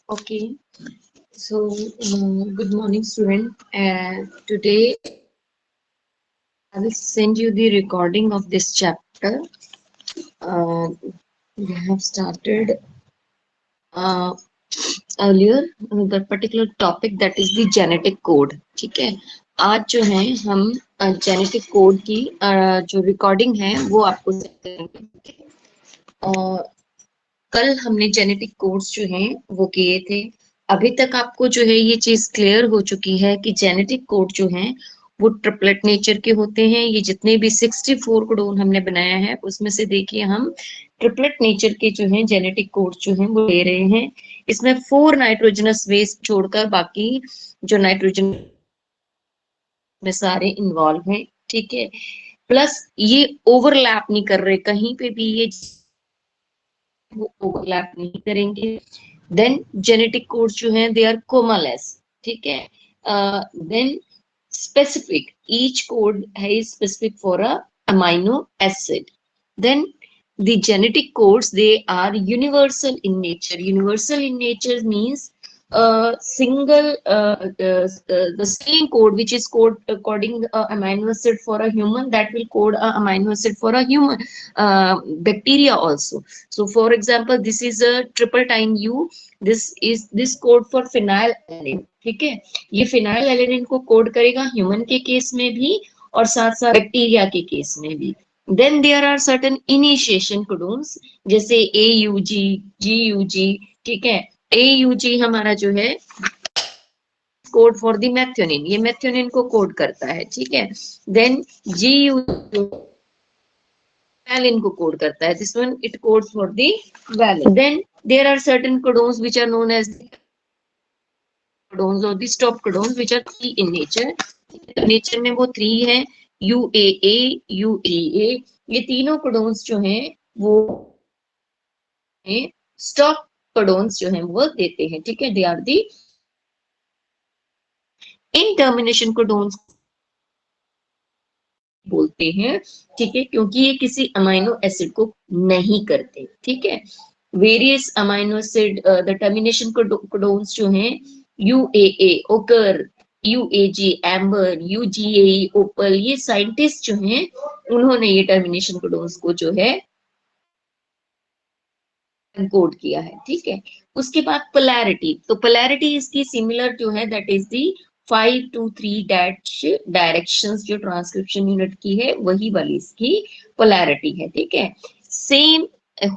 Okay, so good morning, student. Today I will send you the recording of this chapter. Uh, we have started uh, earlier that particular topic, that is the genetic code. ठीक है, आज जो है हम genetic code की जो recording है वो आपको send करेंगे। कल हमने जेनेटिक कोड्स जो हैं वो किए थे। अभी तक आपको जो है ये चीज क्लियर हो चुकी है कि जेनेटिक कोड जो हैं वो ट्रिपलेट नेचर के होते हैं। ये जितने भी 64 कोडोन हमने बनाया है उसमें से देखिए हम ट्रिपलेट नेचर के जो हैं जेनेटिक कोड्स जो हैं वो ले रहे हैं। इसमें 4 नाइट्रोजनस बेस छोड़कर बाकी जो नाइट्रोजन में सारे इन्वॉल्व हैं। ठीक है, प्लस ये ओवरलैप नहीं कर रहे कहीं पे भी, ये वो ओवरलैप नहीं करेंगे। देन जेनेटिक कोड्स जो हैं दे आर कोमालेस। ठीक है, then specific, each code is specific for a amino acid. Then the genetic codes, they are universal in nature. Universal in nature means single the same code which is code coding amino acid for a human, that will code a amino acid for a human bacteria also. So for example, this is a triple time U, this is this code for phenylalanine. ठीक है, ये phenyl को code करेगा human के case में भी और साथ साथ बैक्टीरिया के केस में भी। Then there are certain initiation codons जैसे AUG, GUG। ठीक है, AUG हमारा जो है कोड फॉर द मेथियोनिन, ये मेथियोनिन को कोड करता है। ठीक है, देन GUG वैलिन को कोड करता है, this one it codes for the valine. Then there are certain codons which are known as codons और the stop codons which are 3 in nature. Nature में वो 3 है, UAA, UEA। ये तीनों codons जो हैं वो स्टॉप कोडोन्स जो हैं वो देते हैं। ठीक है, दे आर दी इन टर्मिनेशन कोडोन्स बोलते हैं। ठीक है, क्योंकि ये किसी अमाइनो एसिड को नहीं करते। ठीक है, various amino acid the termination codons जो हैं UAA ओकर, UAG एम्बर, UGAE ओपल, ये साइंटिस्ट जो हैं उन्होंने ये टर्मिनेशन कोडोन्स को जो है कोड किया है। ठीक है, उसके बाद पोलैरिटी, तो पोलैरिटी इसकी सिमिलर जो है that is the 5 to 3 dash directions जो ट्रांसक्रिप्शन यूनिट की है वही वाली इसकी पोलैरिटी है। ठीक है, सेम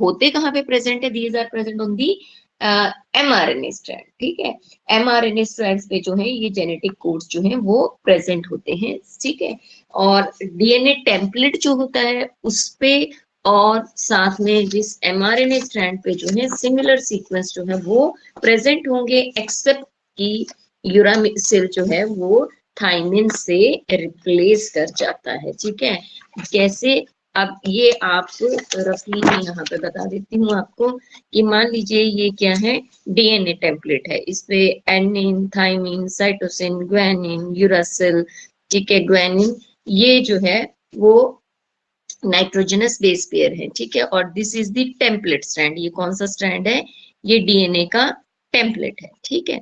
होते कहाँ पे प्रेजेंट है, these are present on the mRNA strand. ठीक है, mRNA स्ट्रैंड्स पे जो है ये जेनेटिक कोड्स जो है वो प्रेजेंट होते हैं। ठीक है, और DNA टेम्पलेट जो होता है उस पे और साथ में जिस mRNA स्ट्रैंड पे जो है सिमिलर सीक्वेंस जो है वो प्रेजेंट होंगे, एक्सेप्ट कि यूरासिल जो है वो थाइमिन से रिप्लेस कर जाता है। ठीक है, कैसे, अब ये आपको रफली मैं यहाँ पे बता देती हूँ आपको कि मान लीजिए ये क्या है, DNA टेम्पलेट है, इस पे adenine, thymine, cytosine, guanine, uracil. ठीक है, ग्वानिन ये जो है वो नाइट्रोजनस बेस पेयर है। ठीक है, और this is the template strand, ये कौन सा स्ट्रैंड है, ये DNA का टेम्पलेट है। ठीक है,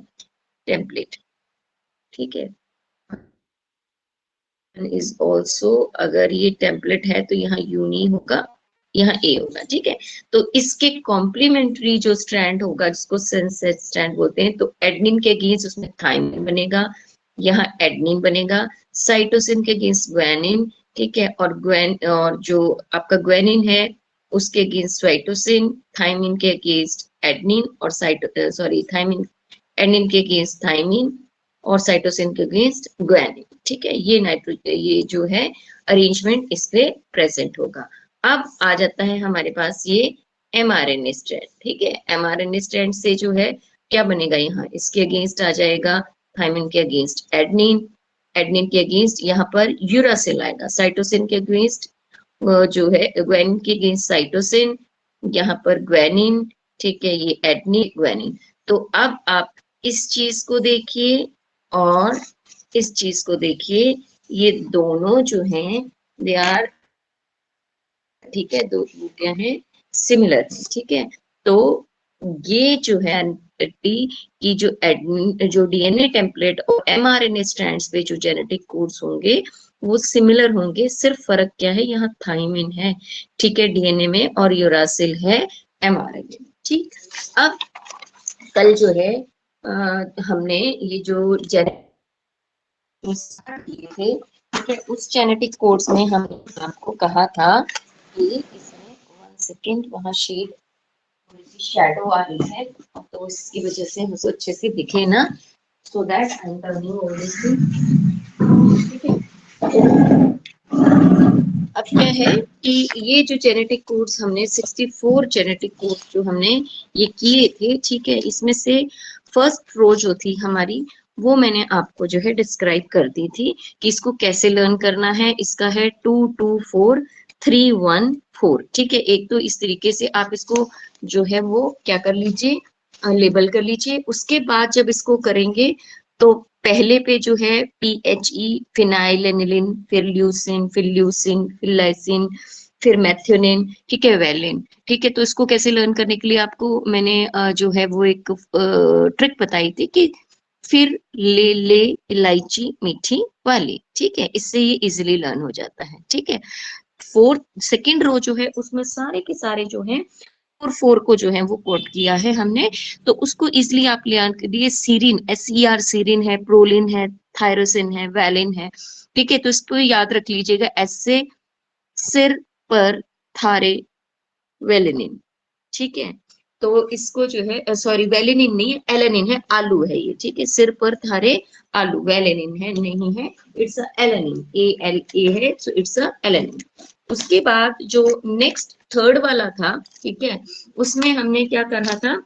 टेम्पलेट। ठीक है, इज ऑल्सो, अगर ये टेम्पलेट है तो यहाँ U नहीं होगा, यहाँ A होगा। ठीक है, तो इसके कॉम्प्लीमेंट्री जो स्ट्रैंड होगा जिसको सेंसेट स्ट्रैंड बोलते हैं, तो एडनिन के अगेंस्ट उसमें थाइमिन बनेगा, यहाँ एडनिन बनेगा, साइटोसिन के अगेंस्ट ग्वानिन। ठीक है, और और जो आपका ग्वानिन है उसके अगेंस्ट साइटोसिन, थाइमिन के अगेंस्ट एडनिन और सॉरी थाइमिन, एडनिन के अगेंस्ट थाइमिन और साइटोसिन के अगेंस्ट ग्वानिन। ठीक है, ये ये जो है अरेंजमेंट इस पे प्रेजेंट होगा। अब आ जाता है हमारे पास ये mRNA स्ट्रैंड। ठीक है, mRNA स्ट्रैंड से जो है क्या बनेगा, यहाँ इसके अगेंस्ट आ जाएगा थाइमिन के अगेंस्ट एडनिन, एडनिन के अगेंस्ट यहाँ पर यूरासिल आएगा, साइटोसिन के अगेंस्ट जो है ग्वानिन के अगेंस्ट साइटोसिन, यहाँ पर ग्वानिन। ठीक है, ये एडनिन ग्वानिन। तो अब आप इस चीज को देखिए और इस चीज को देखिए, ये दोनों जो हैं दे आर, ठीक है, दो क्या हैं, सिमिलर है। ठीक है, तो ये जो है की जो डीएनए टेम्पलेट और एमआरएनए स्ट्रैंड्स पे जो जेनेटिक कोड्स होंगे वो सिमिलर होंगे। सिर्फ फर्क क्या है, यहाँ थाइमिन है, ठीक है, डीएनए में, और यूरासिल है एमआरएनए। ठीक, अब कल जो है हमने ये जो जेनेटिक किए थे, ठीक है, उस जेनेटिक कोड्स में हम आपको कहा था कि इसमें 1 सेकेंड, वहां शेड शैडो आ रही है तो इसकी वजह से मुझे अच्छे से दिखे ना, so that I am turning all this thing, ठीक है। अब क्या है कि ये जो जेनेटिक कोड्स हमने 64 जेनेटिक कोड्स जो हमने ये किए थे, ठीक है, इसमें से फर्स्ट रो जो थी हमारी वो मैंने आपको जो है डिस्क्राइब कर दी थी कि इसको कैसे लर्न करना है। इसका है 224314, ठीक है। एक तो इस तरीके से आप इसको जो है वो क्या कर लीजिए, लेबल कर लीजिए। उसके बाद जब इसको करेंगे तो पहले पे जो है PHE फिनाइलेनिलिन, फिर ल्यूसिन, फिर ल्यूसिन, फिर लाइसिन, फिर मेथियोनिन, ठीक है, वेलिन, ठीक है। तो इसको कैसे लर्न करने के लिए आपको मैंने जो है वो एक ट्रिक बताई थी कि फिर ले इलायची मीठी वाली, ठीक है, इससे ये इजिली लर्न हो जाता है, ठीक है। फोर्थ सेकेंड रो जो है उसमें सारे के सारे जो है और 4 को जो है वो कोट किया है हमने, तो उसको इजिली आप ले आए। सीरिन, SER सीरिन है, प्रोलिन है, थायरोसिन है, वैलिन है, ठीक है। तो इसको याद रख लीजिएगा, ऐसे सिर पर थारे वेलिनिन, ठीक है। तो इसको जो है सॉरी वेलिनिन नहीं है, एलेनिन है, आलू है ये, ठीक है। सिर पर थारे आलू, वेलिनिन है नहीं है, इट्स एलेनिन, ALA है, सो इट्स एलेनिन। उसके बाद जो नेक्स्ट थर्ड वाला था, ठीक है, उसमें हमने क्या करना था,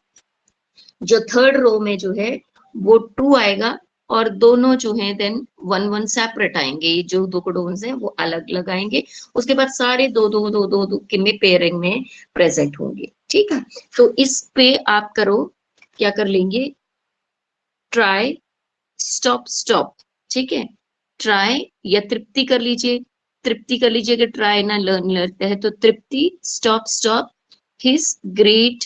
जो थर्ड रो में जो है वो 2 आएगा और दोनों जो है देन 1 1 सेपरेट आएंगे, ये जो दो कोडोन्स हैं वो अलग लगाएंगे। उसके बाद सारे दो दो दो दो दो के में पेयरिंग में प्रेजेंट होंगे, ठीक है। तो इस पे आप करो, क्या कर लेंगे, ट्राई स्टॉप स्टॉप, ठीक है। ट्राई या तृप्ति कर लीजिए, तृप्ति कर लीजिए, अगर ट्राई ना लर्न लेते हैं तो तृप्ति, स्टॉप स्टॉप, हिज ग्रेट,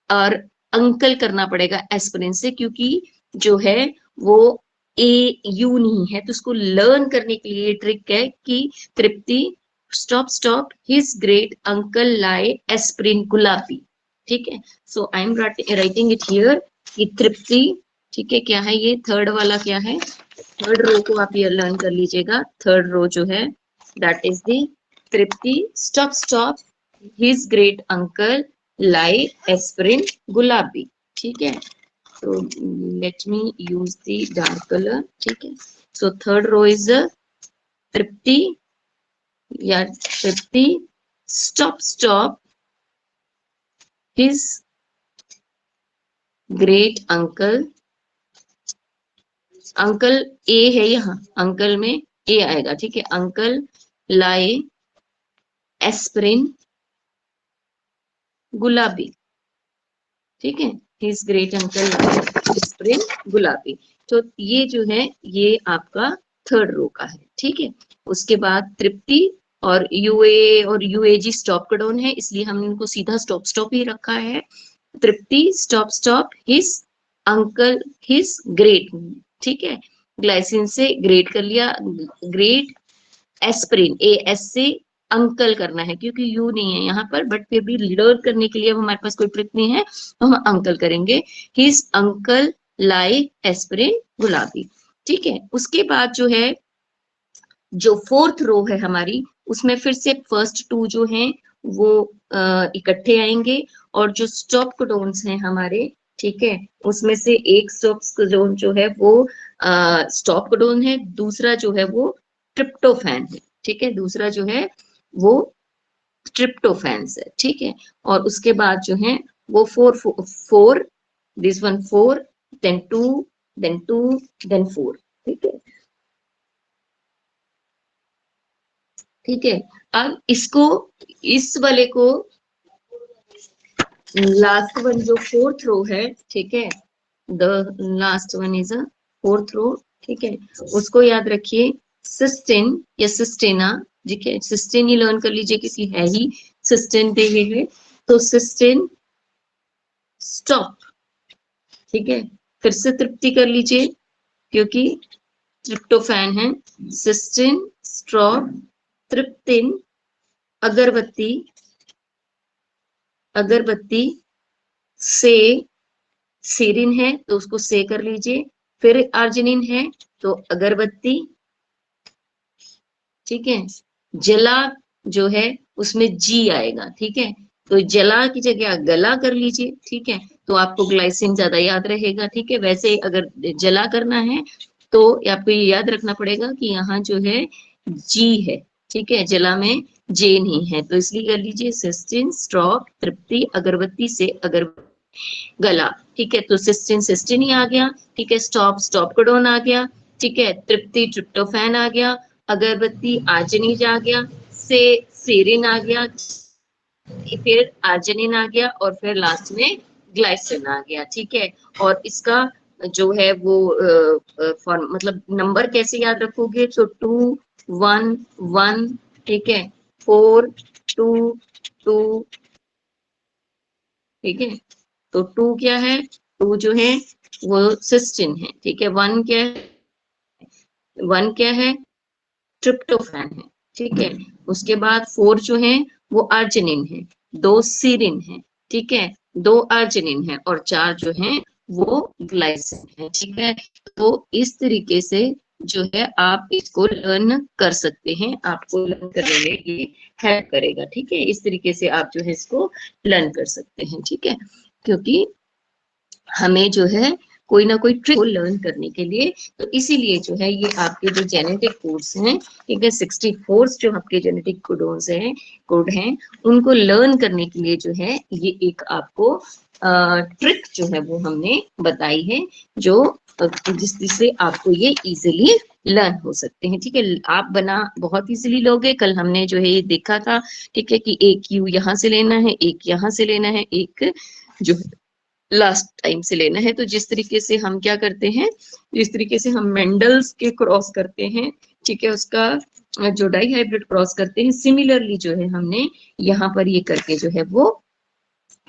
और अंकल करना पड़ेगा एस्पिरिन से, क्योंकि जो है वो AU नहीं है, तो उसको लर्न करने के लिए ट्रिक है कि Tripti, stop stop, his great uncle lie aspirin गुलाबी, ठीक है। So I am writing it here कि तृप्ति, ठीक है, क्या है ये थर्ड वाला, क्या है, थर्ड रो को आप ये लर्न कर लीजिएगा। थर्ड रो जो है that is the Tripti, stop stop, his great uncle lie aspirin गुलाबी, ठीक है। तो let me use the dark colour, ठीक है। So third row is Tripti या Tripti, stop stop, his great uncle, uncle A है यहाँ, अंकल में ए आएगा, ठीक है, अंकल लाए एस्पिरिन गुलाबी, ठीक है, हिज ग्रेट अंकल एस्पिरिन गुलाबी। तो ये जो है ये आपका थर्ड रो का है, ठीक है। उसके बाद तृप्ति और UA और UAG स्टॉप कोडोन है, इसलिए हमने इनको सीधा स्टॉप स्टॉप ही रखा है। Tripti, stop stop, his uncle, his great, ठीक है, ग्लाइसिन से ग्रेट कर लिया, ग्रेट एस्पिरिन, AS से अंकल करना है क्योंकि यू नहीं है यहाँ पर, बट फिर भी लर्न करने के लिए हमारे पास कोई ट्रिक नहीं है तो हम अंकल करेंगे। हिज अंकल लाई एस्पिरिन गुलाबी, ठीक है। उसके बाद जो है जो फोर्थ रो है हमारी, उसमें फिर से फर्स्ट 2 जो हैं वो इकट्ठे आएंगे, और जो स्टॉप कोडोन्स हैं हमारे, ठीक है, उसमें से एक स्टॉप कोडोन जो है वो स्टॉप कोडोन है, दूसरा जो है वो ट्रिप्टोफैन है, ठीक है, दूसरा जो है वो ट्रिप्टोफैन है, ठीक है। और उसके बाद जो है वो 4 this one 4, then 2, then 2, then 4, ठीक है, ठीक है। अब इसको, इस वाले को, लास्ट वन जो फोर्थ रो है, ठीक है, the last one is a fourth row, ठीक है, उसको याद रखिए, सिस्टेन या सिस्टेना, ठीक है, सिस्टेन ही लर्न कर लीजिए क्योंकि है ही सिस्टेन पे ये है, तो सिस्टेन स्टॉप। ठीक है, फिर से तृप्ति कर लीजिए, क्योंकि ट्रिप्टोफैन है। सिस्टीन, स्ट्रॉप, तृप्तिन, अगरबत्ती, अगरबत्ती से, सीरिन है तो उसको से कर लीजिए, फिर अर्जिनिन है तो अगरबत्ती। ठीक है, जला जो है उसमें जी आएगा। ठीक है, तो जला की जगह गला कर लीजिए। ठीक है, तो आपको ग्लाइसिन ज्यादा याद रहेगा। ठीक है, वैसे अगर जला करना है तो आपको ये याद रखना पड़ेगा कि यहाँ जो है जी है। ठीक है, जला में जे नहीं है, तो इसलिए कर लीजिए सिस्टीन, स्ट्रॉप, तृप्ति, अगरबत्ती से अगरबत्ती, गला। ठीक है, तो सिस्टीन सिस्टीन ही आ गया। ठीक है, स्टॉप स्टॉप कोडोन आ गया। ठीक है, तृप्ति ट्रिप्टोफैन आ गया, अगरबत्ती आर्जिनिन आ गया, से सेरिन आ गया, फिर आर्जिनिन आ गया, और फिर लास्ट में ग्लाइसिन आ गया। ठीक है, और इसका जो है वो मतलब नंबर कैसे याद रखोगे, तो 2 1 1। ठीक है, 4 2 2। ठीक है, तो 2 क्या है, 2 जो है वो सिस्टिन है। ठीक है, 1 क्या है, 1 क्या है, ट्रिप्टोफैन है। ठीक है, उसके बाद 4 जो है वो अर्जिनिन है, 2 सीरिन है। ठीक है, 2 अर्जिनिन है, और 4 जो है वो ग्लाइसिन है। ठीक है, तो इस तरीके से जो है आप इसको लर्न कर सकते हैं, आपको लर्न करने में ये हेल्प करेगा। ठीक है, इस तरीके से आप जो है इसको लर्न कर सकते हैं। ठीक है, क्योंकि हमें जो है कोई ना कोई ट्रिक को लर्न करने के लिए, तो इसीलिए जो है ये आपके जो जेनेटिक कोड्स हैं, ठीक है, 64 जो आपके जेनेटिक कोडोन्स हैं, कोड हैं, उनको लर्न करने के लिए जो है ये एक आपको ट्रिक जो है वो हमने बताई है, जो जिससे आपको ये इजीली लर्न हो सकते हैं। ठीक है, आप बना बहुत इजीली लोगे। कल हमने जो है ये देखा था। ठीक है, कि एक यू यहाँ से लेना है, एक यहाँ से लेना है, एक जो लास्ट टाइम से लेना है। तो जिस तरीके से हम क्या करते हैं, जिस तरीके से हम मेंडल्स के क्रॉस करते हैं, ठीक है, उसका जो डाई हाइब्रिड क्रॉस करते हैं, सिमिलरली जो है हमने यहाँ पर ये करके जो है वो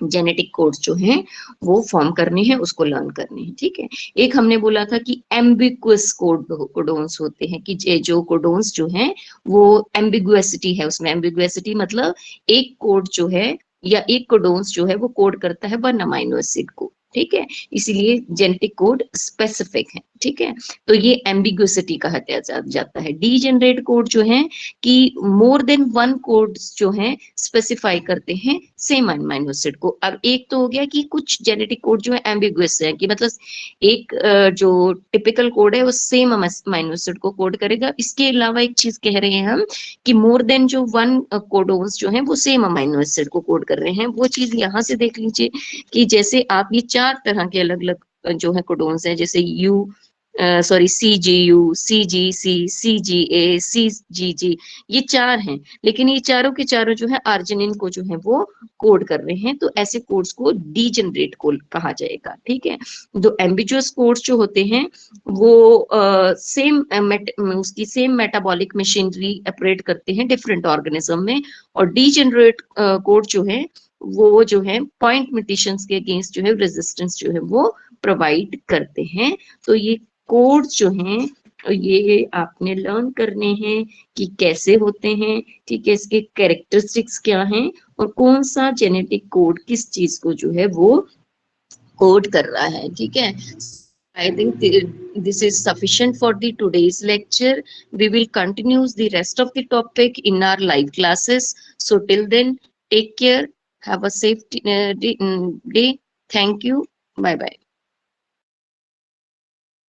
जेनेटिक कोड्स जो हैं वो फॉर्म करने हैं, उसको लर्न करने हैं। ठीक है, एक हमने बोला था कि एम्बिग्युअस कोडोन्स होते हैं, कि जो कोडोन्स जो हैं वो एम्बिगुएसिटी है उसमें। एम्बिगुएसिटी मतलब एक कोड जो है या एक कोडोन्स जो है वो कोड करता है 1 अमाइनो एसिड को। ठीक है, इसीलिए जेनेटिक कोड स्पेसिफिक है। ठीक है, तो ये एम्बिगुइसिटी कहा जाता है। डीजेनरेट कोड जो है कि मोर देन 1 कोड जो है स्पेसिफाई करते हैं सेम अमाइनो एसिड को। अब एक तो हो गया कि कुछ जेनेटिक कोड जो है एम्बिगुअस है, कि मतलब एक जो टिपिकल कोड है वो सेम अमाइनो एसिड को कोड करेगा। इसके अलावा एक चीज कह रहे हैं हम कि मोर देन जो 1 कोडोन्स जो है वो सेम अमाइनो एसिड को कोड कर रहे हैं। वो चीज यहाँ से देख लीजिए कि जैसे आप ये 4 तरह के अलग अलग जो है कोडोन्स हैं, जैसे you sorry CGU, CGC, CGA, CGG, ये 4 हैं, लेकिन ये चारों के चारों जो है आर्जिनिन को जो है वो कोड कर रहे हैं, तो ऐसे कोड्स को डीजेनरेट कोड कहा जाएगा। ठीक है, जो एम्बिगुअस कोड्स जो होते हैं वो सेम उसकी सेम मेटाबॉलिक मशीनरी ऑपरेट करते हैं डिफरेंट ऑर्गेनिज्म में, और डीजेनरेट कोड जो है वो जो है पॉइंट म्यूटेशंस के अगेंस्ट जो है रेजिस्टेंस जो है वो प्रोवाइड करते हैं। तो ये कोड्स जो हैं ये आपने लर्न करने हैं कि कैसे होते हैं। ठीक है, इसके कैरेक्टरिस्टिक्स क्या हैं, और कौन सा जेनेटिक कोड किस चीज को जो है वो कोड कर रहा है। ठीक है, I think this is sufficient for the today's lecture. We will continue the rest of the topic in our live classes. So till then, take care. Have a safe day. Thank you. Bye bye.